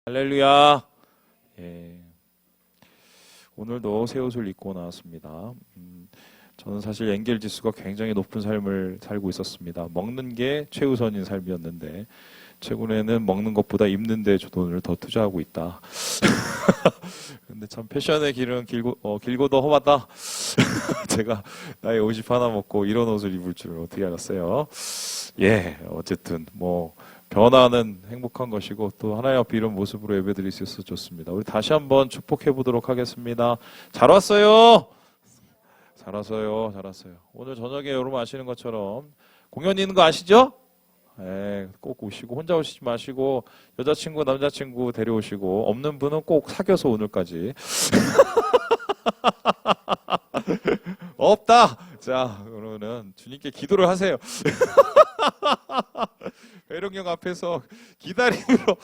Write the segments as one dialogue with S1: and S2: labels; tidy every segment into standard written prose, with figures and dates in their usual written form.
S1: 할렐루야. 예. 오늘도 새 옷을 입고 나왔습니다. 저는 사실 엔겔 지수가 굉장히 높은 삶을 살고 있었습니다. 먹는 게 최우선인 삶이었는데 최근에는 먹는 것보다 입는 데 돈을 더 투자하고 있다. 근데 참 패션의 길은 길고도 험하다. 제가 나이 50 하나 먹고 이런 옷을 입을 줄 어떻게 알았어요. 예, 어쨌든 변화는 행복한 것이고 또 하나님 앞에 이런 모습으로 예배드릴 수 있어서 좋습니다. 우리 다시 한번 축복해 보도록 하겠습니다. 잘 왔어요. 잘 왔어요. 잘 왔어요. 오늘 저녁에 여러분 아시는 것처럼 공연 있는 거 아시죠? 예, 꼭 오시고 혼자 오시지 마시고 여자친구 남자친구 데려오시고 없는 분은 꼭 사귀어서 오늘까지. 없다. 자, 그러면은 주님께 기도를 하세요. 회룡역 앞에서 기다림으로.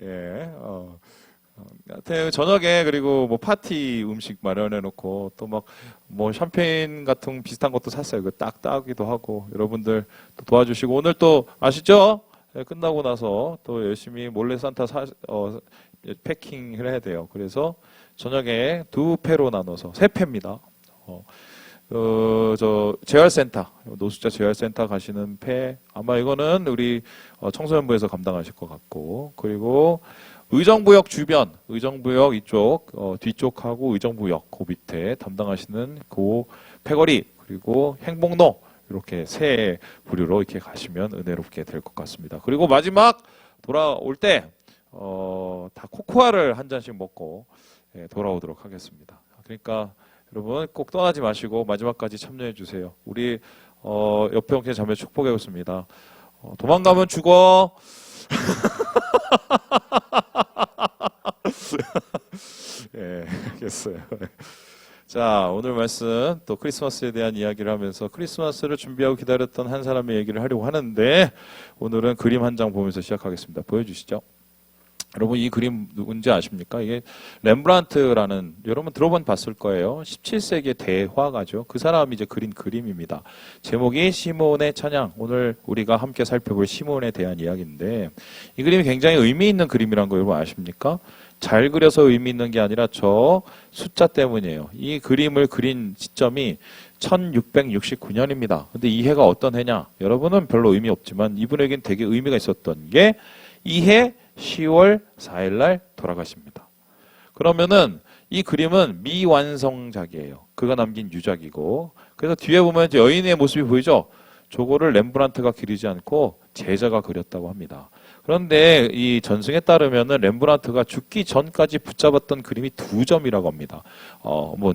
S1: 예, 하여튼 저녁에 그리고 파티 음식 마련해 놓고 또 샴페인 같은 비슷한 것도 샀어요. 그 딱 따기도 하고 여러분들 또 도와주시고 오늘 또 아시죠? 예, 끝나고 나서 또 열심히 몰래 산타 패킹을 해야 돼요. 그래서 저녁에 2패로 나눠서 3패입니다. 재활센터, 노숙자 재활센터 가시는 패, 아마 이거는 우리 청소년부에서 감당하실 것 같고, 그리고 의정부역 주변, 의정부역 이쪽, 뒤쪽하고 의정부역 그 밑에 담당하시는 그 패거리, 그리고 행복로, 이렇게 세 부류로 이렇게 가시면 은혜롭게 될 것 같습니다. 그리고 마지막 돌아올 때, 다 코코아를 한 잔씩 먹고 돌아오도록 하겠습니다. 그러니까 여러분 꼭 떠나지 마시고 마지막까지 참여해 주세요. 우리 옆에 형제 자매 축복해줬습니다. 도망가면 죽어. 예, 알겠어요. 자, 오늘 말씀 또 크리스마스에 대한 이야기를 하면서 크리스마스를 준비하고 기다렸던 한 사람의 얘기를 하려고 하는데 오늘은 그림 한 장 보면서 시작하겠습니다. 보여주시죠. 여러분 이 그림 누군지 아십니까? 이게 렘브란트라는 여러분 봤을 거예요. 17세기의 대화가죠. 그 사람이 이제 그린 그림입니다. 제목이 시몬의 찬양. 오늘 우리가 함께 살펴볼 시몬에 대한 이야기인데 이 그림이 굉장히 의미 있는 그림이라는 거 여러분 아십니까? 잘 그려서 의미 있는 게 아니라 저 숫자 때문이에요. 이 그림을 그린 시점이 1669년입니다. 근데 이 해가 어떤 해냐? 여러분은 별로 의미 없지만 이분에겐 되게 의미가 있었던 게 이 해 10월 4일 날 돌아가십니다. 그러면은 이 그림은 미완성작이에요. 그가 남긴 유작이고 그래서 뒤에 보면 여인의 모습이 보이죠? 저거를 렘브란트가 그리지 않고 제자가 그렸다고 합니다. 그런데 이 전승에 따르면은 렘브란트가 죽기 전까지 붙잡았던 그림이 2점이라고 합니다.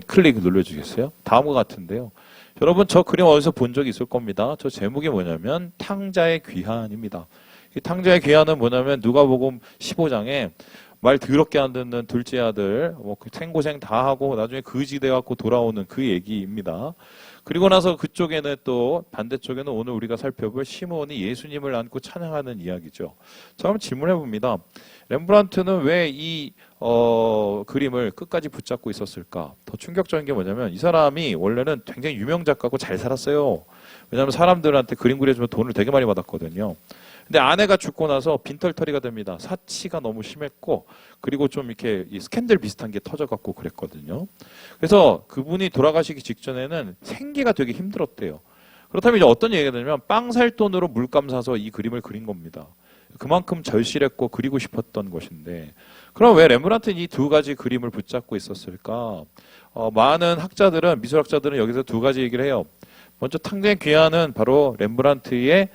S1: 클릭 눌러주겠어요? 다음과 같은데요. 여러분 저 그림 어디서 본 적이 있을 겁니다. 저 제목이 뭐냐면 탕자의 귀환입니다. 이 탕자의 귀환은 뭐냐면 누가복음 15장에 말 더럽게 안 듣는 둘째 아들 생고생 다 하고 나중에 거지 돼 갖고 돌아오는 그 얘기입니다. 그리고 나서 그쪽에는 또 반대쪽에는 오늘 우리가 살펴볼 시몬이 예수님을 안고 찬양하는 이야기죠. 자, 한번 질문해 봅니다. 렘브란트는 왜 이 그림을 끝까지 붙잡고 있었을까? 더 충격적인 게 뭐냐면 이 사람이 원래는 굉장히 유명 작가고 잘 살았어요. 왜냐하면 사람들한테 그림 그려주면 돈을 되게 많이 받았거든요. 근데 아내가 죽고 나서 빈털터리가 됩니다. 사치가 너무 심했고 그리고 좀 이렇게 스캔들 비슷한 게 터져갖고 그랬거든요. 그래서 그분이 돌아가시기 직전에는 생계가 되게 힘들었대요. 그렇다면 이제 어떤 얘기가 되냐면 빵 살 돈으로 물감 사서 이 그림을 그린 겁니다. 그만큼 절실했고 그리고 싶었던 것인데 그럼 왜 렘브란트는 이 2가지 그림을 붙잡고 있었을까? 많은 학자들은 미술학자들은 여기서 2가지 얘기를 해요. 먼저 탕자의 귀환은 바로 렘브란트의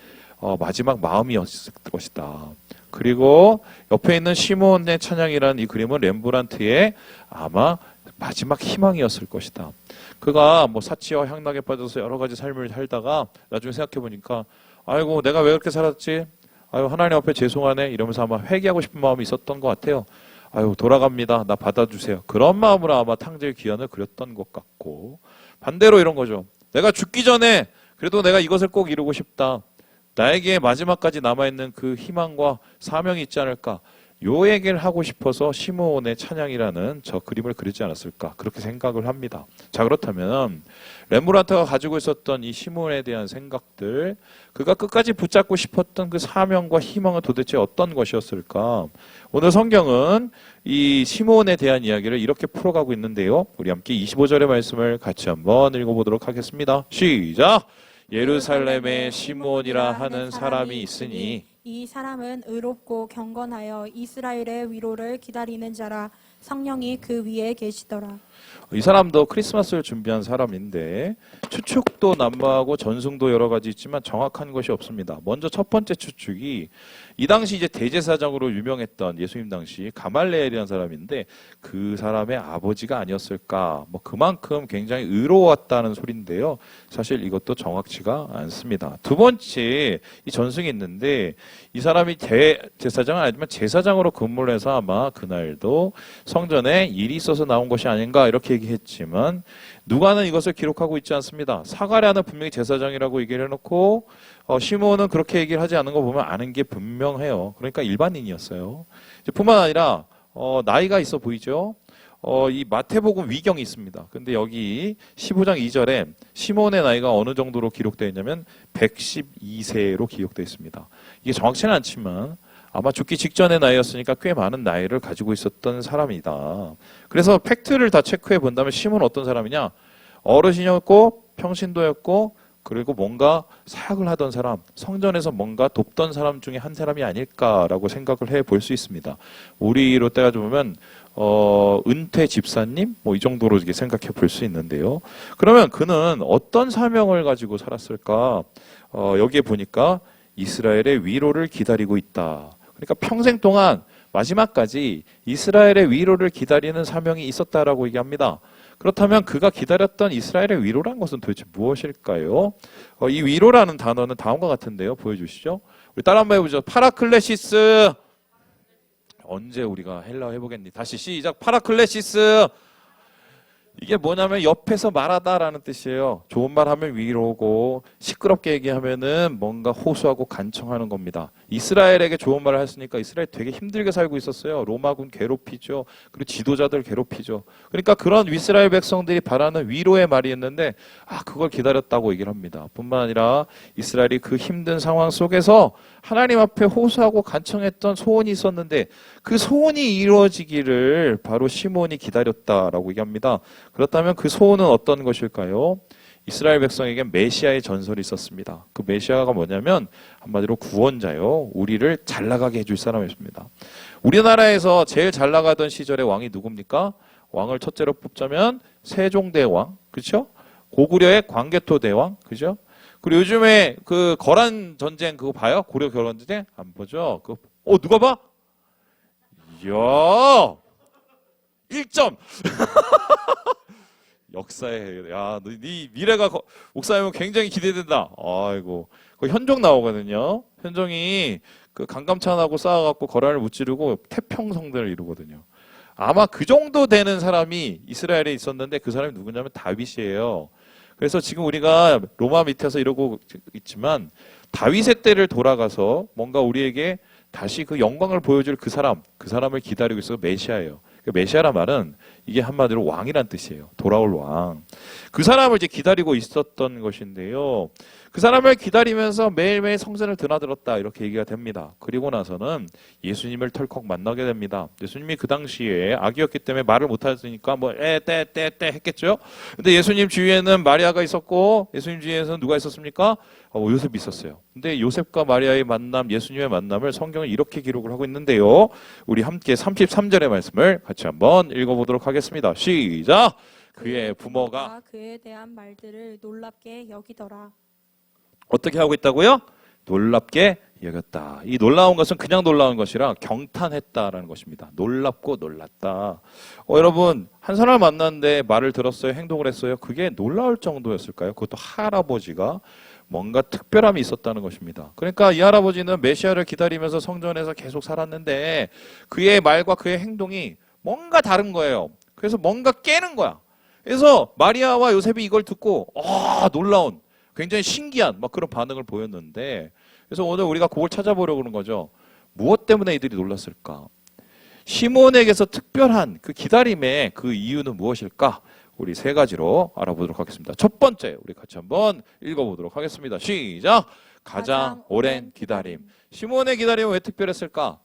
S1: 마지막 마음이었을 것이다. 그리고 옆에 있는 시몬의 찬양이라는 이 그림은 렘브란트의 아마 마지막 희망이었을 것이다. 그가 사치와 향락에 빠져서 여러 가지 삶을 살다가 나중에 생각해 보니까 아이고 내가 왜 그렇게 살았지? 아유 하나님 앞에 죄송하네 이러면서 아마 회개하고 싶은 마음이 있었던 것 같아요. 아유 돌아갑니다. 나 받아주세요. 그런 마음으로 아마 탕자의 귀환을 그렸던 것 같고 반대로 이런 거죠. 내가 죽기 전에 그래도 내가 이것을 꼭 이루고 싶다. 나에게 마지막까지 남아있는 그 희망과 사명이 있지 않을까. 요 얘기를 하고 싶어서 시므온의 찬양이라는 저 그림을 그리지 않았을까 그렇게 생각을 합니다. 자, 그렇다면 렘브란트가 가지고 있었던 이 시므온에 대한 생각들, 그가 끝까지 붙잡고 싶었던 그 사명과 희망은 도대체 어떤 것이었을까? 오늘 성경은 이 시므온에 대한 이야기를 이렇게 풀어가고 있는데요. 우리 함께 25절의 말씀을 같이 한번 읽어보도록 하겠습니다. 시작! 예루살렘에 시므온이라 하는 사람이 있으니
S2: 이 사람은 의롭고 경건하여 이스라엘의 위로를 기다리는 자라. 성령이 그 위에 계시더라.
S1: 이 사람도 크리스마스를 준비한 사람인데 추측도 난무하고 전승도 여러 가지 있지만 정확한 것이 없습니다. 먼저 첫 번째 추측이 이 당시 이제 대제사장으로 유명했던 예수님 당시 가말레엘이라는 사람인데 그 사람의 아버지가 아니었을까? 뭐 그만큼 굉장히 의로웠다는 소리인데요. 사실 이것도 정확치가 않습니다. 두 번째 이 전승이 있는데 이 사람이 대제사장은 아니지만 제사장으로 근무를 해서 아마 그날도 성전에 일이 있어서 나온 것이 아닌가 이렇게 얘기했지만 누가는 이것을 기록하고 있지 않습니다. 사가랴는 분명히 제사장이라고 얘기를 해놓고 시므온은 그렇게 얘기를 하지 않은 거 보면 아는 게 분명해요. 그러니까 일반인이었어요. 뿐만 아니라 나이가 있어 보이죠. 이 마태복음 위경이 있습니다. 근데 여기 15장 2절에 시므온의 나이가 어느 정도로 기록되어 있냐면 112세로 기록되어 있습니다. 이게 정확치는 않지만 아마 죽기 직전의 나이였으니까 꽤 많은 나이를 가지고 있었던 사람이다. 그래서 팩트를 다 체크해 본다면 시므온은 어떤 사람이냐? 어르신이었고 평신도였고 그리고 뭔가 사역을 하던 사람, 성전에서 뭔가 돕던 사람 중에 한 사람이 아닐까라고 생각을 해 볼 수 있습니다. 우리로 따져보면 은퇴 집사님 뭐 이 정도로 이렇게 생각해 볼 수 있는데요. 그러면 그는 어떤 사명을 가지고 살았을까? 여기에 보니까 이스라엘의 위로를 기다리고 있다. 그러니까 평생 동안 마지막까지 이스라엘의 위로를 기다리는 사명이 있었다라고 얘기합니다. 그렇다면 그가 기다렸던 이스라엘의 위로란 것은 도대체 무엇일까요? 이 위로라는 단어는 다음과 같은데요. 보여주시죠. 우리 따라 한번 해보죠. 파라클레시스. 언제 우리가 헬라어 해보겠니? 다시 시작. 파라클레시스. 이게 뭐냐면 옆에서 말하다라는 뜻이에요. 좋은 말 하면 위로고 시끄럽게 얘기하면은 뭔가 호소하고 간청하는 겁니다. 이스라엘에게 좋은 말을 했으니까 이스라엘 되게 힘들게 살고 있었어요. 로마군 괴롭히죠. 그리고 지도자들 괴롭히죠. 그러니까 그런 이스라엘 백성들이 바라는 위로의 말이었는데 그걸 기다렸다고 얘기를 합니다. 뿐만 아니라 이스라엘이 그 힘든 상황 속에서 하나님 앞에 호소하고 간청했던 소원이 있었는데 그 소원이 이루어지기를 바로 시므온이 기다렸다라고 얘기합니다. 그렇다면 그 소원은 어떤 것일까요? 이스라엘 백성에게 메시아의 전설이 있었습니다. 그 메시아가 뭐냐면 한마디로 구원자요. 우리를 잘 나가게 해줄 사람이었습니다. 우리나라에서 제일 잘 나가던 시절의 왕이 누굽니까? 왕을 첫째로 뽑자면 세종대왕, 그렇죠? 고구려의 광개토대왕, 그죠? 그리고 요즘에 그 거란 전쟁 그거 봐요? 고려 거란 전쟁 안 보죠? 누가 봐? 이야, 1점. 역사에 네 미래가 목사님은 굉장히 기대된다. 아이고, 그 현종 나오거든요. 현종이 그 강감찬하고 싸워갖고 거란을 무찌르고 태평성대를 이루거든요. 아마 그 정도 되는 사람이 이스라엘에 있었는데 그 사람이 누구냐면 다윗이에요. 그래서 지금 우리가 로마 밑에서 이러고 있지만 다윗의 때를 돌아가서 뭔가 우리에게 다시 그 영광을 보여줄 그 사람을 기다리고 있어서 메시아예요. 메시아란 말은 이게 한마디로 왕이란 뜻이에요. 돌아올 왕. 그 사람을 이제 기다리고 있었던 것인데요. 그 사람을 기다리면서 매일매일 성전을 드나들었다 이렇게 얘기가 됩니다. 그리고 나서는 예수님을 털컥 만나게 됩니다. 예수님이 그 당시에 아기였기 때문에 말을 못하니까 때 했겠죠. 근데 예수님 주위에는 마리아가 있었고 예수님 주위에서는 누가 있었습니까? 요셉이 있었어요. 근데 요셉과 마리아의 만남, 예수님의 만남을 성경은 이렇게 기록을 하고 있는데요. 우리 함께 33절의 말씀을 같이 한번 읽어보도록 하겠습니다. 시작! 그의 부모가
S2: 그에 대한 말들을 놀랍게 여기더라.
S1: 어떻게 하고 있다고요? 놀랍게 여겼다. 이 놀라운 것은 그냥 놀라운 것이라 경탄했다라는 것입니다. 놀랍고 놀랐다. 여러분, 한 사람을 만났는데 말을 들었어요? 행동을 했어요? 그게 놀라울 정도였을까요? 그것도 할아버지가 뭔가 특별함이 있었다는 것입니다. 그러니까 이 할아버지는 메시아를 기다리면서 성전에서 계속 살았는데 그의 말과 그의 행동이 뭔가 다른 거예요. 그래서 뭔가 깨는 거야. 그래서 마리아와 요셉이 이걸 듣고 놀라운, 굉장히 신기한 막 그런 반응을 보였는데, 그래서 오늘 우리가 그걸 찾아보려고 그러는 거죠. 무엇 때문에 이들이 놀랐을까? 시몬에게서 특별한 그 기다림의 그 이유는 무엇일까? 우리 세 가지로 알아보도록 하겠습니다. 첫 번째, 우리 같이 한번 읽어보도록 하겠습니다. 시작! 가장 오랜 기다림. 시몬의 기다림은 왜 특별했을까?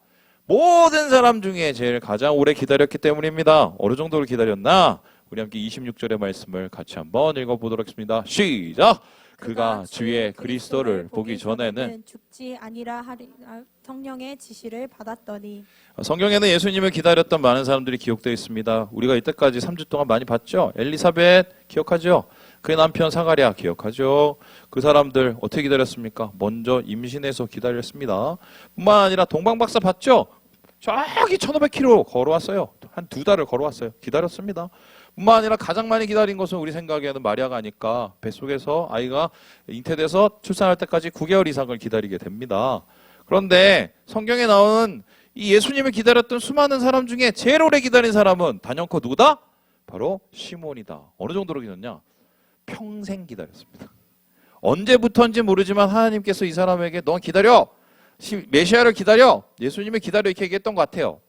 S1: 모든 사람 중에 제일 가장 오래 기다렸기 때문입니다. 어느 정도를 기다렸나? 우리 함께 26절의 말씀을 같이 한번 읽어보도록 하겠습니다. 시작! 그가 주의 그리스도를 보기 전에는
S2: 죽지 아니라 하리라 성령의 지시를 받았더니.
S1: 성경에는 예수님을 기다렸던 많은 사람들이 기록되어 있습니다. 우리가 이때까지 3주 동안 많이 봤죠? 엘리사벳 기억하죠? 그의 남편 사가랴 기억하죠? 그 사람들 어떻게 기다렸습니까? 먼저 임신해서 기다렸습니다. 뿐만 아니라 동방박사 봤죠? 저기 1500km 걸어왔어요. 한 2달을 걸어왔어요. 기다렸습니다. 뿐만 아니라 가장 많이 기다린 것은 우리 생각에는 마리아가 아닐까. 뱃속에서 아이가 잉태돼서 출산할 때까지 9개월 이상을 기다리게 됩니다. 그런데 성경에 나오는 이 예수님을 기다렸던 수많은 사람 중에 제일 오래 기다린 사람은 단연코 누구다? 바로 시몬이다. 어느 정도로 기다렸냐? 평생 기다렸습니다. 언제부터인지 모르지만 하나님께서 이 사람에게 너 기다려. 메시아를 기다려. 예수님을 기다려. 이렇게 얘기했던 것 같아요.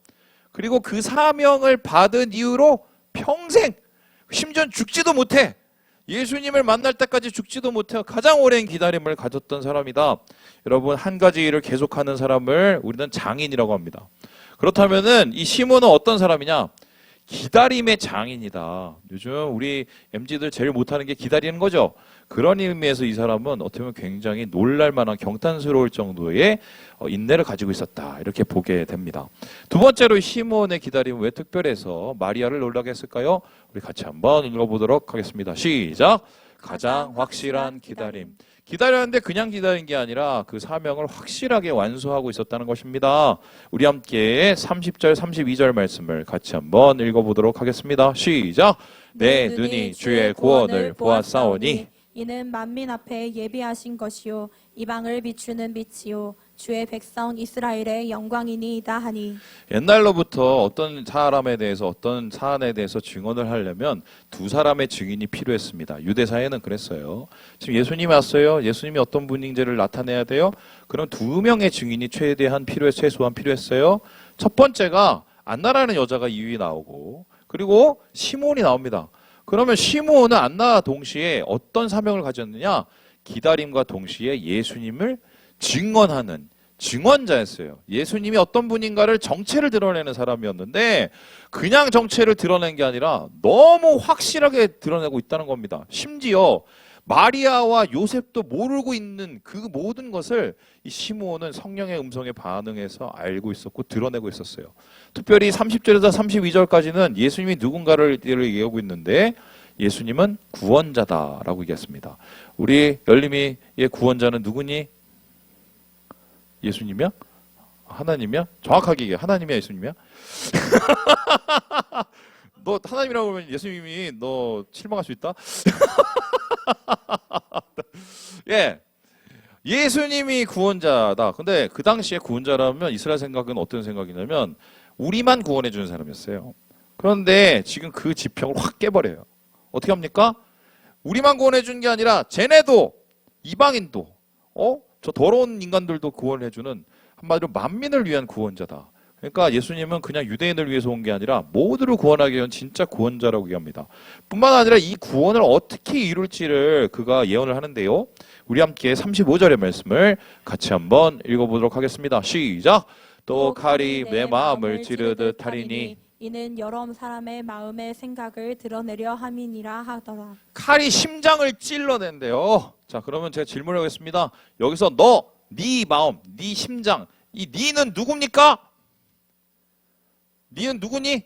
S1: 그리고 그 사명을 받은 이후로 평생, 심지어 죽지도 못해. 예수님을 만날 때까지 죽지도 못해 가장 오랜 기다림을 가졌던 사람이다. 여러분, 한 가지 일을 계속하는 사람을 우리는 장인이라고 합니다. 그렇다면은 이 시몬은 어떤 사람이냐? 기다림의 장인이다. 요즘 우리 MZ들 제일 못하는 게 기다리는 거죠. 그런 의미에서 이 사람은 어떻게 보면 굉장히 놀랄만한 경탄스러울 정도의 인내를 가지고 있었다. 이렇게 보게 됩니다. 두 번째로 시몬의 기다림은 왜 특별해서 마리아를 놀라게 했을까요? 우리 같이 한번 읽어보도록 하겠습니다. 시작! 가장 확실한 기다림. 기다렸는데 그냥 기다린 게 아니라 그 사명을 확실하게 완수하고 있었다는 것입니다. 우리 함께 30절, 32절 말씀을 같이 한번 읽어보도록 하겠습니다. 시작! 내 눈이 주의 구원을 보았사오니
S2: 이는 만민 앞에 예비하신 것이요 이방을 비추는 빛이요 주의 백성 이스라엘의 영광이니이다 하니.
S1: 옛날로부터 어떤 사람에 대해서 어떤 사안에 대해서 증언을 하려면 두 사람의 증인이 필요했습니다. 유대 사회는 그랬어요. 지금 예수님이 왔어요. 예수님이 어떤 분인지를 나타내야 돼요. 그럼 두 명의 증인이 최소한 필요했어요. 첫 번째가 안나라는 여자가 2위 나오고 그리고 시몬이 나옵니다. 그러면 시몬은 안나와 동시에 어떤 사명을 가졌느냐? 기다림과 동시에 예수님을 증언하는 증언자였어요. 예수님이 어떤 분인가를 정체를 드러내는 사람이었는데 그냥 정체를 드러낸 게 아니라 너무 확실하게 드러내고 있다는 겁니다. 심지어 마리아와 요셉도 모르고 있는 그 모든 것을 이 시므온은 성령의 음성에 반응해서 알고 있었고 드러내고 있었어요. 특별히 30절에서 32절까지는 예수님이 누군가를 얘기하고 있는데 예수님은 구원자다라고 얘기했습니다. 우리 열림이의 구원자는 누구니? 예수님이야? 하나님이야? 정확하게 얘기해. 하나님이야? 예수님이야? 너 하나님이라고 그러면 예수님이 너 실망할 수 있다? 예. 예수님이 구원자다. 근데 그 당시에 구원자라면 이스라엘 생각은 어떤 생각이냐면 우리만 구원해 주는 사람이었어요. 그런데 지금 그 지평을 확 깨버려요. 어떻게 합니까? 우리만 구원해 주는 게 아니라 쟤네도 이방인도 저 더러운 인간들도 구원해 주는 한마디로 만민을 위한 구원자다. 그러니까 예수님은 그냥 유대인을 위해서 온 게 아니라 모두를 구원하기 위한 진짜 구원자라고 얘기합니다. 뿐만 아니라 이 구원을 어떻게 이룰지를 그가 예언을 하는데요. 우리 함께 35절의 말씀을 같이 한번 읽어보도록 하겠습니다. 시작! 또 칼이 내 마음을 찌르듯 하리니
S2: 이는 여러 사람의 마음의 생각을 드러내려 함이니라 하더라.
S1: 칼이 심장을 찔러낸대요. 자, 그러면 제가 질문을 하겠습니다. 여기서 네 마음, 네 심장, 이 니는 누굽니까? 니는 누구니?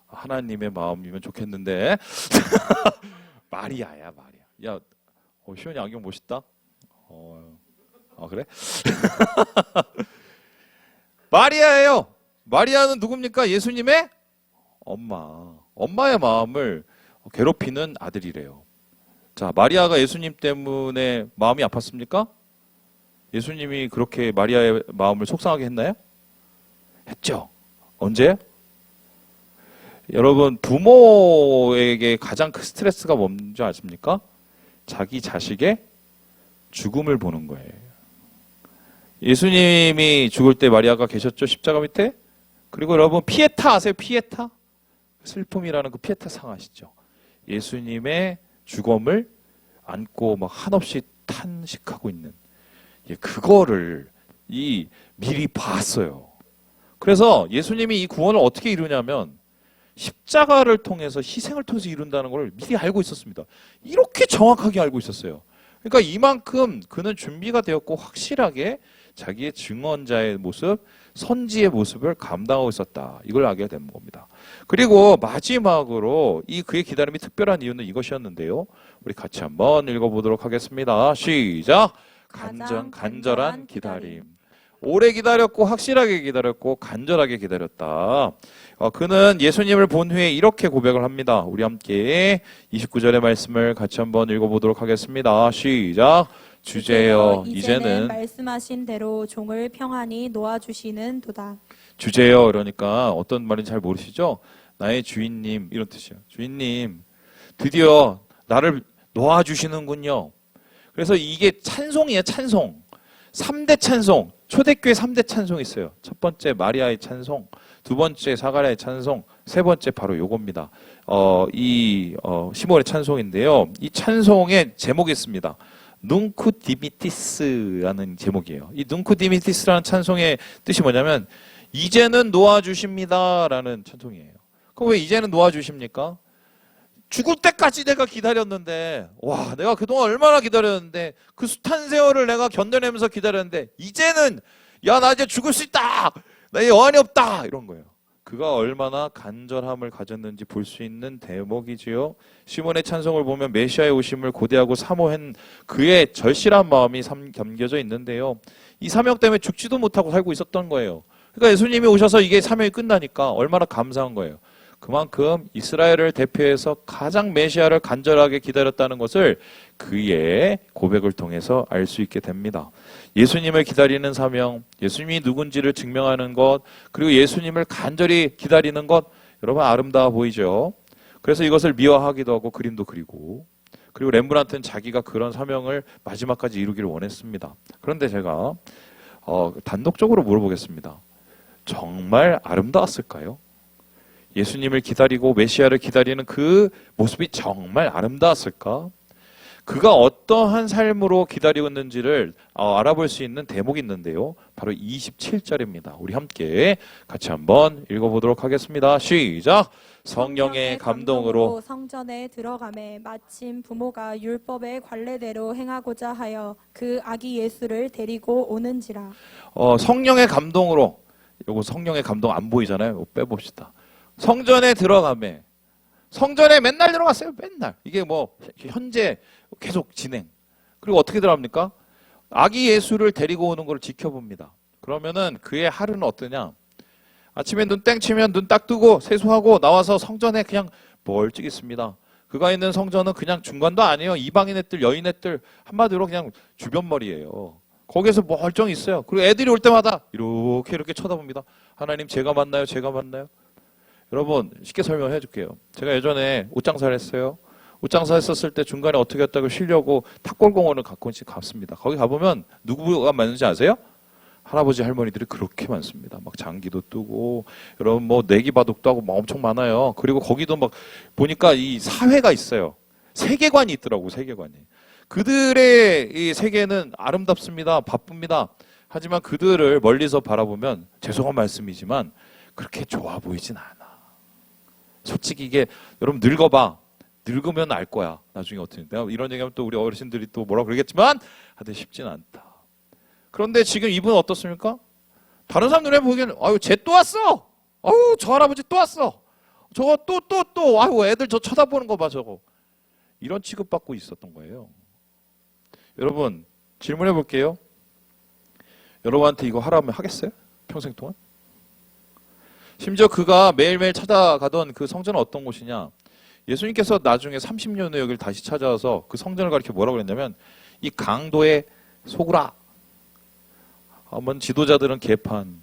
S1: 하나님의 마음이면 좋겠는데. 마리아야, 마리아. 야, 시원이 안경 멋있다. 그래? 마리아예요. 마리아는 누굽니까? 예수님의 엄마. 엄마의 마음을 괴롭히는 아들이래요. 자, 마리아가 예수님 때문에 마음이 아팠습니까? 예수님이 그렇게 마리아의 마음을 속상하게 했나요? 했죠. 언제? 여러분, 부모에게 가장 큰 스트레스가 뭔지 아십니까? 자기 자식의 죽음을 보는 거예요. 예수님이 죽을 때 마리아가 계셨죠? 십자가 밑에? 그리고 여러분 피에타 아세요? 피에타? 슬픔이라는 그 피에타 상 아시죠? 예수님의 죽음을 안고 막 한없이 탄식하고 있는 그거를 미리 봤어요. 그래서 예수님이 이 구원을 어떻게 이루냐면 십자가를 통해서 희생을 통해서 이룬다는 걸 미리 알고 있었습니다. 이렇게 정확하게 알고 있었어요. 그러니까 이만큼 그는 준비가 되었고 확실하게 자기의 증언자의 모습, 선지의 모습을 감당하고 있었다. 이걸 알게 된 겁니다. 그리고 마지막으로 이 그의 기다림이 특별한 이유는 이것이었는데요. 우리 같이 한번 읽어보도록 하겠습니다. 시작! 간절한 기다림. 오래 기다렸고 확실하게 기다렸고 간절하게 기다렸다. 그는 예수님을 본 후에 이렇게 고백을 합니다. 우리 함께 29절의 말씀을 같이 한번 읽어보도록 하겠습니다. 시작! 주제여 이제는
S2: 말씀하신 대로 종을 평안히 놓아주시는 도다.
S1: 주제여 그러니까 어떤 말인지 잘 모르시죠? 나의 주인님 이런 뜻이에요. 주인님 드디어 나를 놓아주시는군요. 그래서 이게 찬송이에요. 찬송. 3대 찬송. 초대교회 3대 찬송이 있어요. 첫 번째 마리아의 찬송, 두 번째 사가랴의 찬송, 세 번째 바로 요겁니다. 시몬의 찬송인데요. 이 찬송의 제목이 있습니다. 눈쿠 디미티스라는 제목이에요. 이 눈쿠 디미티스라는 찬송의 뜻이 뭐냐면 이제는 놓아주십니다라는 찬송이에요. 그럼 왜 이제는 놓아주십니까? 죽을 때까지 내가 기다렸는데 와 내가 그동안 얼마나 기다렸는데 그 숱한 세월을 내가 견뎌내면서 기다렸는데 이제는 야 나 이제 죽을 수 있다 나 여한이 없다 이런 거예요. 그가 얼마나 간절함을 가졌는지 볼 수 있는 대목이지요. 시몬의 찬송을 보면 메시아의 오심을 고대하고 사모한 그의 절실한 마음이 담겨져 있는데요. 이 사명 때문에 죽지도 못하고 살고 있었던 거예요. 그러니까 예수님이 오셔서 이게 사명이 끝나니까 얼마나 감사한 거예요. 그만큼 이스라엘을 대표해서 가장 메시아를 간절하게 기다렸다는 것을 그의 고백을 통해서 알 수 있게 됩니다. 예수님을 기다리는 사명, 예수님이 누군지를 증명하는 것, 그리고 예수님을 간절히 기다리는 것, 여러분 아름다워 보이죠? 그래서 이것을 미화하기도 하고 그림도 그리고, 그리고 렘브란트는 자기가 그런 사명을 마지막까지 이루기를 원했습니다. 그런데 제가 단독적으로 물어보겠습니다. 정말 아름다웠을까요? 예수님을 기다리고 메시아를 기다리는 그 모습이 정말 아름다웠을까? 그가 어떠한 삶으로 기다리고 있는지를 알아볼 수 있는 대목이 있는데요. 바로 27절입니다. 우리 함께 같이 한번 읽어보도록 하겠습니다. 시작! 성령의 감동으로
S2: 성전에 들어가매 마침 부모가 율법의 관례대로 행하고자 하여 그 아기 예수를 데리고 오는지라.
S1: 성령의 감동으로, 요거 성령의 감동 안 보이잖아요. 이거 빼봅시다. 성전에 들어가매. 성전에 맨날 들어갔어요. 맨날. 이게 뭐 현재 계속 진행. 그리고 어떻게 들어갑니까? 아기 예수를 데리고 오는 걸 지켜봅니다. 그러면은 그의 하루는 어떠냐? 아침에 눈 땡치면 눈 딱 뜨고 세수하고 나와서 성전에 그냥 멀찍이 있습니다. 그가 있는 성전은 그냥 중간도 아니에요. 이방인 애들, 여인 애들 한마디로 그냥 주변머리예요. 거기에서 멀쩡히 있어요. 그리고 애들이 올 때마다 이렇게 쳐다봅니다. 하나님 제가 맞나요? 제가 맞나요? 여러분 쉽게 설명해 줄게요. 제가 예전에 옷장사를 했어요. 옷장사 했었을 때 중간에 어떻게 했다고 쉬려고 탑골공원을 가끔씩 갔습니다. 거기 가보면 누구가 많은지 아세요? 할아버지 할머니들이 그렇게 많습니다. 막 장기도 뜨고 여러분 뭐 내기바둑도 하고 막 엄청 많아요. 그리고 거기도 막 보니까 이 사회가 있어요. 세계관이 있더라고. 세계관이. 그들의 이 세계는 아름답습니다. 바쁩니다. 하지만 그들을 멀리서 바라보면 죄송한 말씀이지만 그렇게 좋아 보이진 않아. 솔직히 이게 여러분 늙어봐. 늙으면 알 거야. 나중에 어떻게. 내가 이런 얘기하면 또 우리 어르신들이 또 뭐라 그러겠지만 하여튼 쉽진 않다. 그런데 지금 이분은 어떻습니까? 다른 사람들이 보기에는 아유 쟤 또 왔어. 아유 저 할아버지 또 왔어. 저거 또 아유 애들 저 쳐다보는 거 봐 저거. 이런 취급받고 있었던 거예요. 여러분 질문해 볼게요. 여러분한테 이거 하라면 하겠어요? 평생 동안? 심지어 그가 매일매일 찾아가던 그 성전은 어떤 곳이냐? 예수님께서 나중에 30년 후에 여기를 다시 찾아와서 그 성전을 가리켜 뭐라고 그랬냐면 이 강도의 소구라. 한번 지도자들은 개판,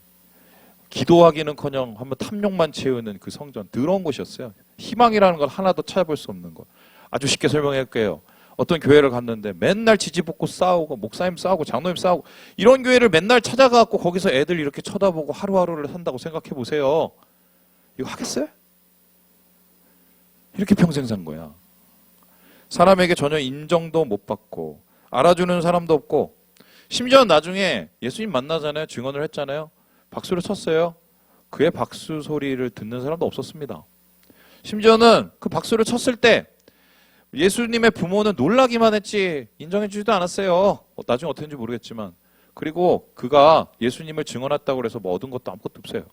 S1: 기도하기는커녕 한번 탐욕만 채우는 그 성전, 더러운 곳이었어요. 희망이라는 걸 하나도 찾아볼 수 없는 것. 아주 쉽게 설명할게요. 어떤 교회를 갔는데 맨날 지지볶고 싸우고 목사님 싸우고 장로님 싸우고 이런 교회를 맨날 찾아가고 거기서 애들 이렇게 쳐다보고 하루하루를 산다고 생각해 보세요. 이거 하겠어요? 이렇게 평생 산 거야. 사람에게 전혀 인정도 못 받고 알아주는 사람도 없고 심지어 나중에 예수님 만나잖아요. 증언을 했잖아요. 박수를 쳤어요. 그의 박수 소리를 듣는 사람도 없었습니다. 심지어는 그 박수를 쳤을 때 예수님의 부모는 놀라기만 했지 인정해 주지도 않았어요. 나중에 어땠는지 모르겠지만. 그리고 그가 예수님을 증언했다고 해서 뭐 얻은 것도 아무것도 없어요.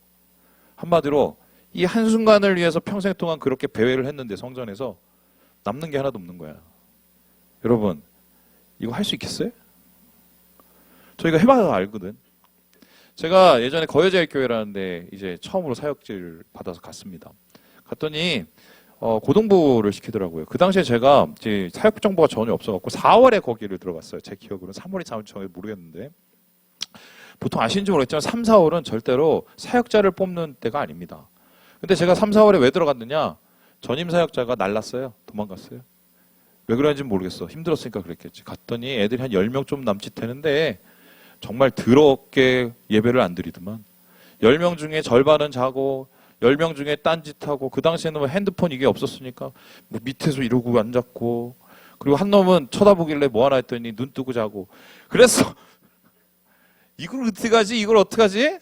S1: 한마디로 이 한순간을 위해서 평생 동안 그렇게 배회를 했는데 성전에서 남는 게 하나도 없는 거야. 여러분 이거 할 수 있겠어요? 저희가 해봐야 알거든. 제가 예전에 거여자일교회라는데 이제 처음으로 사역지를 받아서 갔습니다. 갔더니 고등부를 시키더라고요. 그 당시에 제가 이제 사역 정보가 전혀 없어갖고 4월에 거기를 들어갔어요. 제 기억으로는 3월이 정확히 모르겠는데 보통 아시는지 모르겠지만 3, 4월은 절대로 사역자를 뽑는 때가 아닙니다. 근데 제가 3, 4월에 왜 들어갔느냐? 전임 사역자가 날랐어요. 도망갔어요. 왜 그런지 모르겠어. 힘들었으니까 그랬겠지. 갔더니 애들이 한 10명 좀 남짓 되는데 정말 더럽게 예배를 안 드리더만. 10명 중에 절반은 자고 10명 중에 딴짓하고 그 당시에는 뭐 핸드폰 이게 없었으니까 뭐 밑에서 이러고 앉았고 그리고 한 놈은 쳐다보길래 뭐 하나 했더니 눈 뜨고 자고 그랬어. 이걸 어떻게 하지? 이걸 어떻게 하지?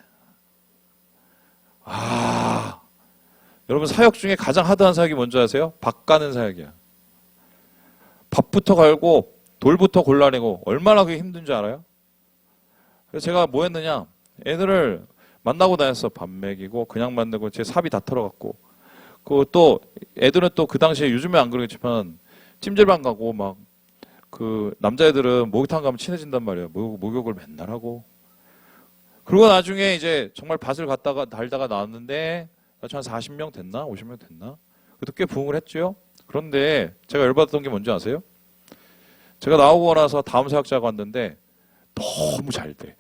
S1: 여러분 사역 중에 가장 하드한 사역이 뭔지 아세요? 밥 가는 사역이야. 밥부터 갈고 돌부터 골라내고 얼마나 그게 힘든 줄 알아요? 그래서 제가 뭐 했느냐? 애들을 만나고 다녔어. 밥 먹이고 그냥 만나고 제 삽이 다 털어갖고 그 또 애들은 또 그 당시에 요즘에 안 그러겠지만 찜질방 가고 막 그 남자애들은 목욕탕 가면 친해진단 말이에요. 목욕을 맨날 하고 그리고 나중에 이제 정말 밭을 갔다가 달다가 나왔는데 한 40명 됐나? 50명 됐나? 그래도 꽤 부흥을 했죠. 그런데 제가 열받았던 게 뭔지 아세요? 제가 나오고 나서 다음 사역자가 왔는데 너무 잘 돼.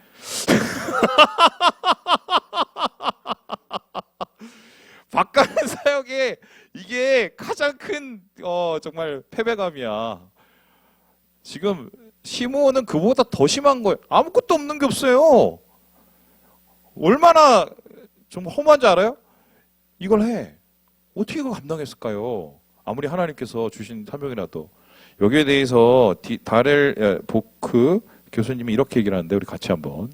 S1: 바깥 사역에 이게 가장 큰 정말 패배감이야. 지금 시므온은 그보다 더 심한 거예요. 아무것도 없는 게 없어요. 얼마나 좀 허무한지 알아요? 이걸 해. 어떻게 이걸 감당했을까요? 아무리 하나님께서 주신 사명이라도. 여기에 대해서 다렐 보크 교수님이 이렇게 얘기를 하는데 우리 같이 한번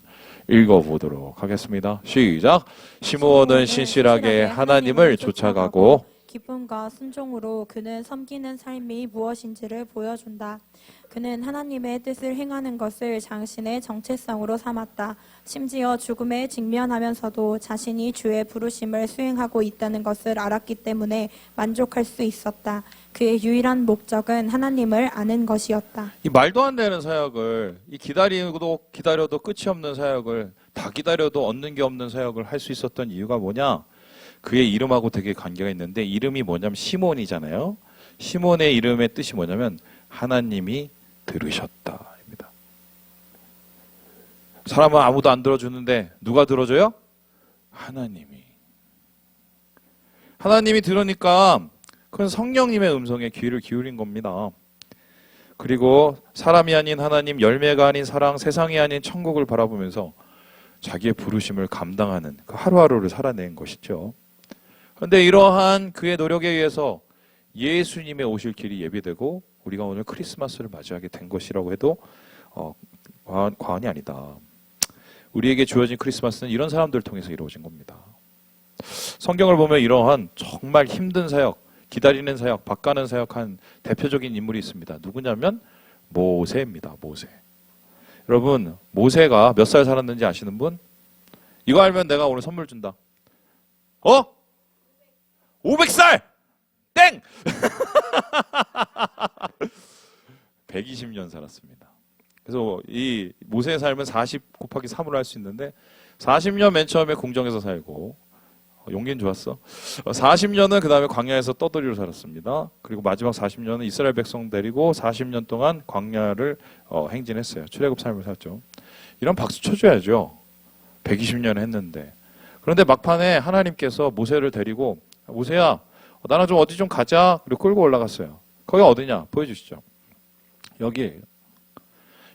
S1: 읽어보도록 하겠습니다. 시작. 시므온은 신실하게 하나님을 쫓아가고
S2: 기쁨과 순종으로 그는 섬기는 삶이 무엇인지를 보여준다. 그는 하나님의 뜻을 행하는 것을 당신의 정체성으로 삼았다. 심지어 죽음에 직면하면서도 자신이 주의 부르심을 수행하고 있다는 것을 알았기 때문에 만족할 수 있었다. 그의 유일한 목적은 하나님을 아는 것이었다.
S1: 이 말도 안 되는 사역을 이 기다려도 끝이 없는 사역을 다 기다려도 얻는 게 없는 사역을 할 수 있었던 이유가 뭐냐? 그의 이름하고 되게 관계가 있는데 이름이 뭐냐면 시몬이잖아요. 시몬의 이름의 뜻이 뭐냐면 하나님이 들으셨다입니다. 사람은 아무도 안 들어주는데 누가 들어줘요? 하나님이. 하나님이 들으니까 그건 성령님의 음성에 귀를 기울인 겁니다. 그리고 사람이 아닌 하나님, 열매가 아닌 사랑, 세상이 아닌 천국을 바라보면서 자기의 부르심을 감당하는 그 하루하루를 살아낸 것이죠. 그런데 이러한 그의 노력에 의해서 예수님의 오실 길이 예비되고 우리가 오늘 크리스마스를 맞이하게 된 것이라고 해도 과언이 아니다. 우리에게 주어진 크리스마스는 이런 사람들을 통해서 이루어진 겁니다. 성경을 보면 이러한 정말 힘든 사역, 기다리는 사역, 밭가는 사역한 대표적인 인물이 있습니다. 누구냐면 모세입니다. 모세. 여러분 모세가 몇 살 살았는지 아시는 분? 이거 알면 내가 오늘 선물 준다. 500살! 땡! 120년 살았습니다. 그래서 이 모세의 삶은 40 곱하기 3으로 할 수 있는데 40년 맨 처음에 궁정에서 살고 용기는 좋았어. 40년은 그 다음에 광야에서 떠돌이로 살았습니다. 그리고 마지막 40년은 이스라엘 백성 데리고 40년 동안 광야를 행진했어요. 출애굽 삶을 살았죠. 이런 박수 쳐줘야죠. 120년 했는데. 그런데 막판에 하나님께서 모세를 데리고 모세야 나랑 좀 어디 좀 가자. 그리고 끌고 올라갔어요. 거기가 어디냐 보여주시죠. 여기에요.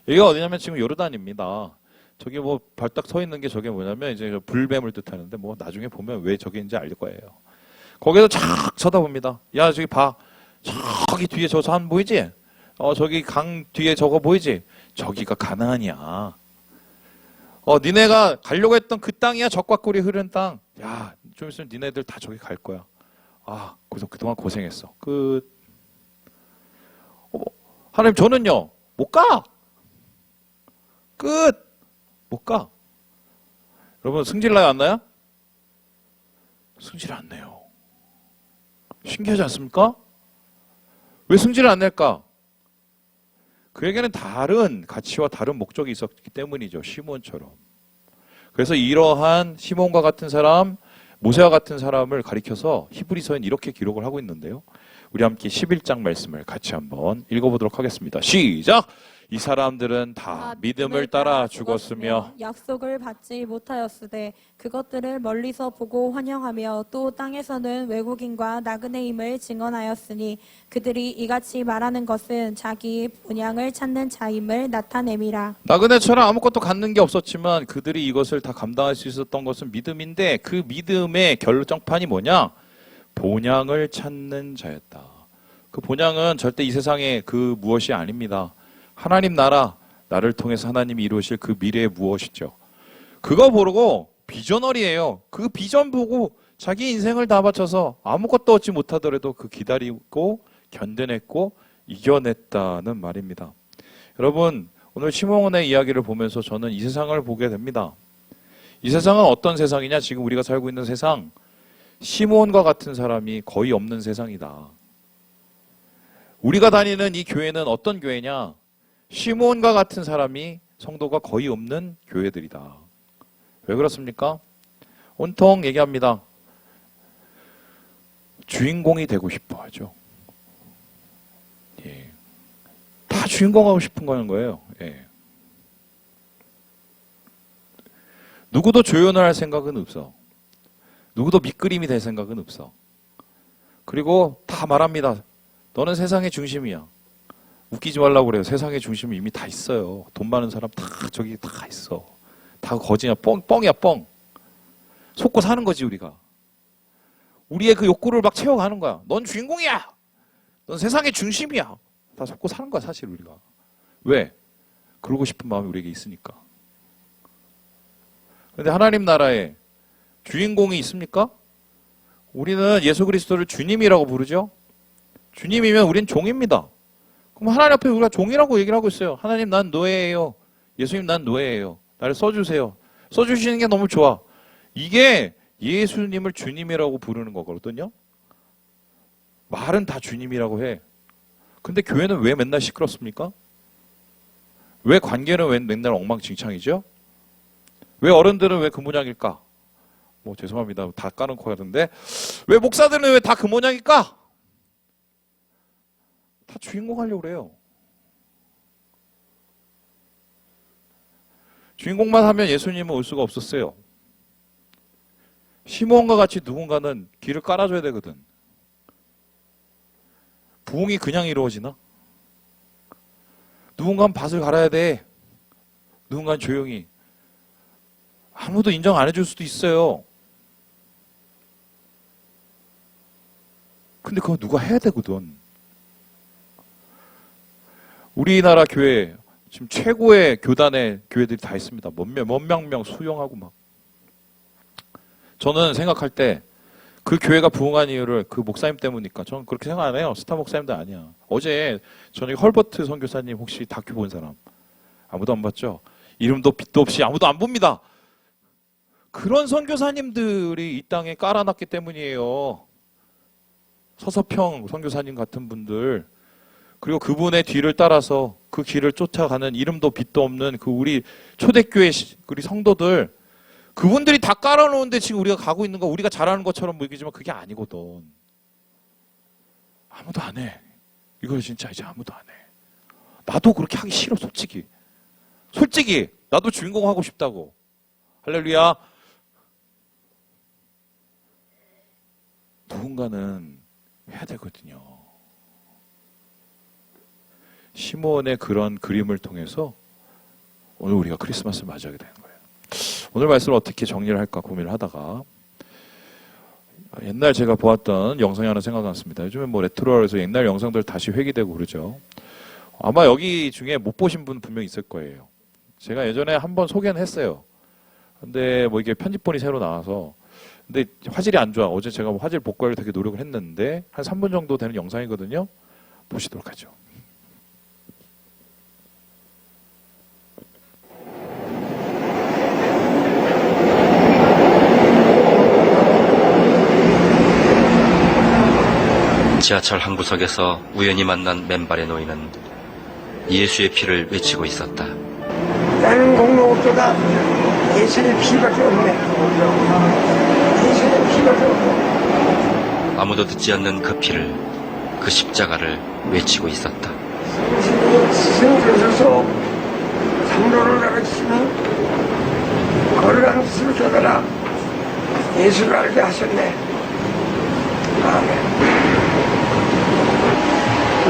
S1: 여기가 어디냐면 지금 요르단입니다. 저기 뭐 발딱 서 있는 게 저게 뭐냐면 이제 불뱀을 뜻하는데 뭐 나중에 보면 왜 저게인지 알 거예요. 거기서 촥 쳐다봅니다. 야 저기 봐. 저기 뒤에 저 산 보이지? 저기 강 뒤에 저거 보이지? 저기가 가나안이야. 니네가 가려고 했던 그 땅이야. 적과 꿀이 흐르는 땅. 야, 좀 있으면 니네들 다 저기 갈 거야. 아, 그래서 그동안 고생했어. 끝. 하나님 저는요 못 가. 끝. 못 가. 여러분 승질 나요 안 나요? 승질 안 내요. 신기하지 않습니까? 왜 승질을 안 낼까? 그에게는 다른 가치와 다른 목적이 있었기 때문이죠. 시몬처럼. 그래서 이러한 시몬과 같은 사람, 모세와 같은 사람을 가리켜서 히브리서엔 이렇게 기록을 하고 있는데요. 우리 함께 11장 말씀을 같이 한번 읽어보도록 하겠습니다. 시작! 이 사람들은 다 믿음을 따라 죽었으며
S2: 약속을 받지 못하였으되 그것들을 멀리서 보고 환영하며 또 땅에서는 외국인과 나그네임을 증언하였으니 그들이 이같이 말하는 것은 자기 본향을 찾는 자임을 나타냄이라.
S1: 나그네처럼 아무것도 갖는 게 없었지만 그들이 이것을 다 감당할 수 있었던 것은 믿음인데 그 믿음의 결정판이 뭐냐? 본향을 찾는 자였다. 그 본향은 절대 이 세상의 그 무엇이 아닙니다. 하나님 나라, 나를 통해서 하나님이 이루실 그 미래의 무엇이죠. 그거 모르고 비전얼이에요. 그 비전 보고 자기 인생을 다 바쳐서 아무것도 얻지 못하더라도 그 기다리고 견뎌냈고 이겨냈다는 말입니다. 여러분 오늘 시몬의 이야기를 보면서 저는 이 세상을 보게 됩니다. 이 세상은 어떤 세상이냐? 지금 우리가 살고 있는 세상, 시몬과 같은 사람이 거의 없는 세상이다. 우리가 다니는 이 교회는 어떤 교회냐? 시몬과 같은 사람이 성도가 거의 없는 교회들이다. 왜 그렇습니까? 온통 얘기합니다. 주인공이 되고 싶어 하죠. 예. 다 주인공 하고 싶은 거예요. 예. 누구도 조연을 할 생각은 없어. 누구도 밑그림이 될 생각은 없어. 그리고 다 말합니다. 너는 세상의 중심이야. 웃기지 말라고 그래요. 세상의 중심은 이미 다 있어요. 돈 많은 사람 다 저기 다 있어. 다 거지냐 뻥이야 뻥. 속고 사는 거지 우리가. 우리의 그 욕구를 막 채워가는 거야. 넌 주인공이야. 넌 세상의 중심이야. 다 속고 사는 거야 사실 우리가. 왜? 그러고 싶은 마음이 우리에게 있으니까. 그런데 하나님 나라에 주인공이 있습니까? 우리는 예수 그리스도를 주님이라고 부르죠. 주님이면 우린 종입니다. 그럼 하나님 앞에 우리가 종이라고 얘기를 하고 있어요. 하나님 난 노예예요. 예수님 난 노예예요. 나를 써주세요. 써주시는 게 너무 좋아. 이게 예수님을 주님이라고 부르는 거거든요. 말은 다 주님이라고 해. 근데 교회는 왜 맨날 시끄럽습니까? 왜 관계는 왜 맨날 엉망진창이죠? 왜 어른들은 왜 그 모양일까? 뭐 죄송합니다. 다 까놓고 하던데 왜 목사들은 왜 다 그 모양일까? 다 주인공 하려고 그래요. 주인공만 하면 예수님은 올 수가 없었어요. 시몬과 같이 누군가는 길을 깔아줘야 되거든. 부흥이 그냥 이루어지나? 누군가는 밭을 갈아야 돼. 누군가는 조용히. 아무도 인정 안 해줄 수도 있어요. 근데 그거 누가 해야 되거든. 우리나라 교회 지금 최고의 교단의 교회들이 다 있습니다. 몇명 수용하고 막. 저는 생각할 때 그 교회가 부흥한 이유를 그 목사님 때문이니까 저는 그렇게 생각 안 해요. 스타 목사님도 아니야. 어제 저녁에 헐버트 선교사님 혹시 다큐 본 사람? 아무도 안 봤죠? 이름도 빛도 없이 아무도 안 봅니다. 그런 선교사님들이 이 땅에 깔아놨기 때문이에요. 서서평 선교사님 같은 분들, 그리고 그분의 뒤를 따라서 그 길을 쫓아가는 이름도 빛도 없는 그 우리 초대교회 우리 성도들, 그분들이 다 깔아놓은데 지금 우리가 가고 있는 거 우리가 잘하는 것처럼 보이지만 그게 아니거든. 아무도 안 해. 이거 진짜 이제 아무도 안 해. 나도 그렇게 하기 싫어 솔직히. 솔직히 나도 주인공 하고 싶다고. 할렐루야. 누군가는 해야 되거든요. 시몬의 그런 그림을 통해서 오늘 우리가 크리스마스를 맞이하게 되는 거예요. 오늘 말씀을 어떻게 정리를 할까 고민을 하다가 옛날 제가 보았던 영상이 하나 생각났습니다. 요즘에 뭐 레트로라서 옛날 영상들 다시 회귀되고 그러죠. 아마 여기 중에 못 보신 분 분명히 있을 거예요. 제가 예전에 한번 소개는 했어요. 근데 뭐 이게 편집본이 새로 나와서 근데 화질이 안 좋아. 어제 제가 뭐 화질 복구하려고 되게 노력을 했는데 한 3분 정도 되는 영상이거든요. 보시도록 하죠.
S3: 지하철 한 구석에서 우연히 만난 맨발의 노인은 예수의 피를 외치고 있었다.
S4: 나는 공로옥조다. 예수의 피밖에 없네. 예수의 피밖에 없네.
S3: 아무도 듣지 않는 그 피를, 그 십자가를 외치고 있었다.
S4: 스승께서서 장로를 가르치시니 걸어가는 스승 깨달아 예수를 알게 하셨네. 아멘.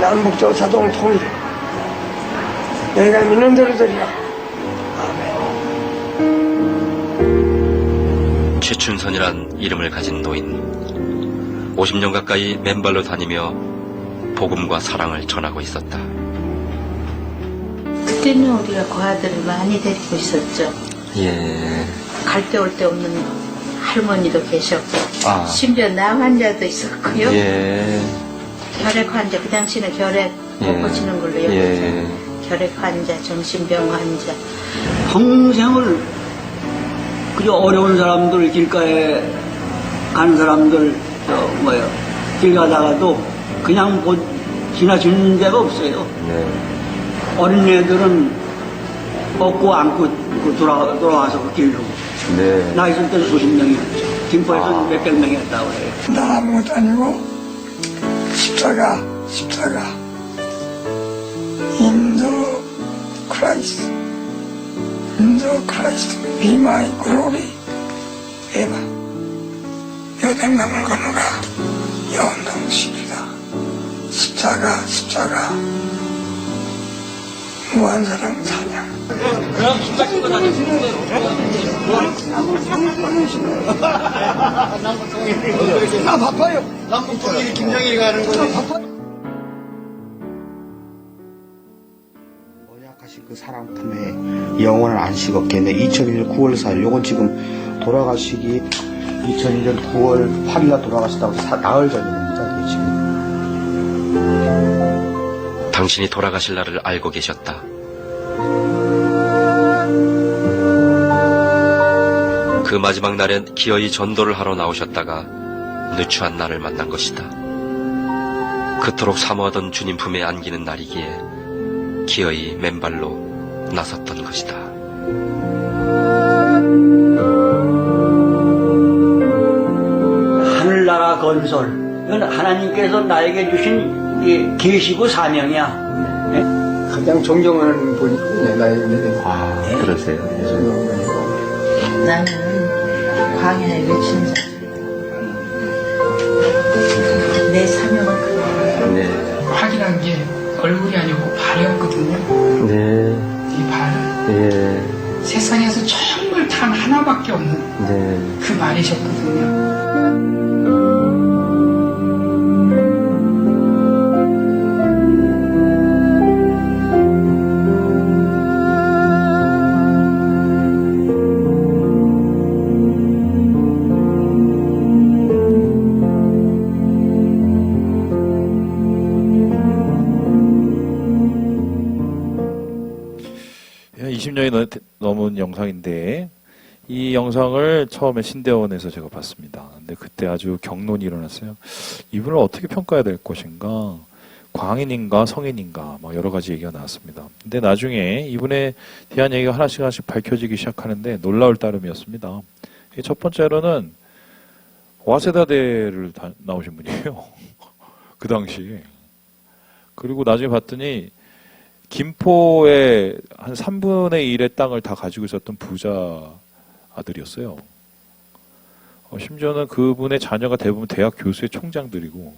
S4: 남북조 자동 통일. 내가 믿는 대로 되리라. 아멘.
S3: 최춘선이란 이름을 가진 노인. 50년 가까이 맨발로 다니며 복음과 사랑을 전하고 있었다.
S5: 그때는 우리가 고아들을 많이 데리고 있었죠.
S3: 예.
S5: 갈 데 올 데 없는 할머니도 계셨고,
S3: 아.
S5: 심지어 남 환자도 있었고요.
S3: 예.
S5: 결핵 환자, 그 당시는 결핵 못
S3: 예.
S5: 고치는 걸로 여겼죠.
S3: 예.
S5: 결핵 환자, 정신병 환자.
S6: 평생을 그저 어려운 사람들 길가에 가는 사람들 길 가다가도 그냥 지나치는 데가 없어요.
S3: 네.
S6: 어린애들은 업고 안고 돌아와서 그 길로.
S3: 네.
S6: 나 있을 때는 수십 명이었죠. 김포에서는 몇백 명이 했다고 해요.
S4: 나 아무것도 아니고 십자가 In the Christ be my glory 에바 여백남을 건너가 연동식이다. 십자가 무한사랑 찬양. 나 바빠요. 남북통일이 김정일이 가는 거지.
S7: 언약하신 그 사랑 품에 영원한 안식 없겠네. 2001년 9월 4일, 요건 지금 돌아가시기 2001년 9월 8일날 돌아가시다고 나흘 전입니다. 이게 지금.
S3: 당신이 돌아가실 날을 알고 계셨다. 그 마지막 날엔 기어이 전도를 하러 나오셨다가 누추한 나를 만난 것이다. 그토록 사모하던 주님 품에 안기는 날이기에 기어이 맨발로 나섰던 것이다.
S6: 하늘나라 건설. 이건 하나님께서 나에게 주신 이 계시고 사명이야. 예?
S4: 가장 존경하는 분이 나의
S3: 아, 그러세요.
S5: 나는 광야에 외친 자. 내 사명은 그거야.
S3: 네.
S8: 확인한 게 얼굴이 아니고 발이었거든요.
S3: 네.
S8: 이 발.
S3: 예.
S8: 세상에서 정말 단 하나밖에 없는
S3: 네.
S8: 그 말이셨거든요.
S1: 예, 20년이 넘은 영상인데 이 영상을 처음에 신대원에서 제가 봤습니다. 근데 그때 아주 격론이 일어났어요. 이분을 어떻게 평가해야 될 것인가? 광인인가 성인인가? 막 여러 가지 얘기가 나왔습니다. 근데 나중에 이분에 대한 얘기가 하나씩 밝혀지기 시작하는데 놀라울 따름이었습니다. 첫 번째로는 와세다대를 나오신 분이에요. 그 당시. 그리고 나중에 봤더니 김포의 한 3분의 1의 땅을 다 가지고 있었던 부자 아들이었어요. 심지어는 그분의 자녀가 대부분 대학 교수의 총장들이고,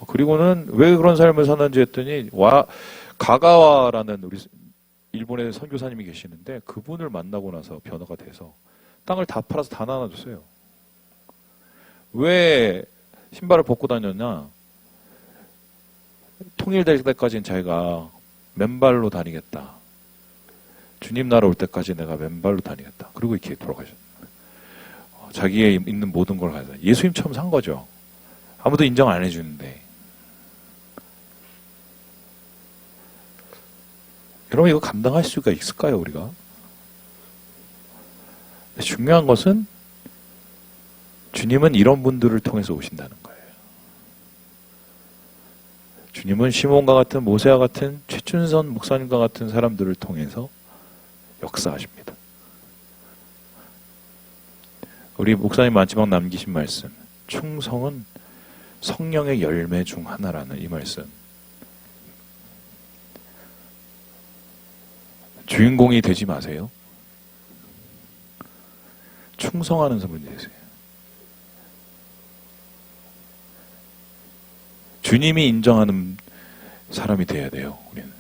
S1: 그리고는 왜 그런 삶을 사는지 했더니 가가와라는 우리 일본의 선교사님이 계시는데 그분을 만나고 나서 변화가 돼서 땅을 다 팔아서 다 나눠줬어요. 왜 신발을 벗고 다녔냐? 통일될 때까지는 자기가 맨발로 다니겠다. 주님 나라 올 때까지 내가 맨발로 다니겠다. 그리고 이렇게 돌아가셨어요. 자기의 있는 모든 걸 가져다 예수님처럼 산 거죠. 아무도 인정 안 해주는데. 여러분 이거 감당할 수가 있을까요, 우리가? 중요한 것은 주님은 이런 분들을 통해서 오신다는 거예요. 주님은 시몬과 같은 모세와 같은 최춘선 목사님과 같은 사람들을 통해서 역사하십니다. 우리 목사님 마지막 남기신 말씀, 충성은 성령의 열매 중 하나라는 이 말씀. 주인공이 되지 마세요. 충성하는 분이 되세요. 주님이 인정하는 사람이 돼야 돼요. 우리는.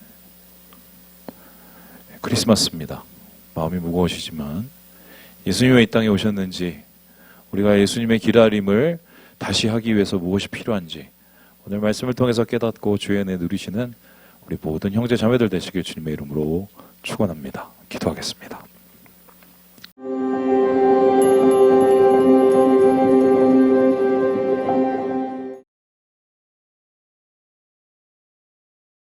S1: 크리스마스입니다. 마음이 무거우시지만 예수님이 이 땅에 오셨는지 우리가 예수님의 기다림을 다시 하기 위해서 무엇이 필요한지 오늘 말씀을 통해서 깨닫고 주의 은혜 누리시는 우리 모든 형제 자매들 되시길 주님의 이름으로 축원합니다. 기도하겠습니다.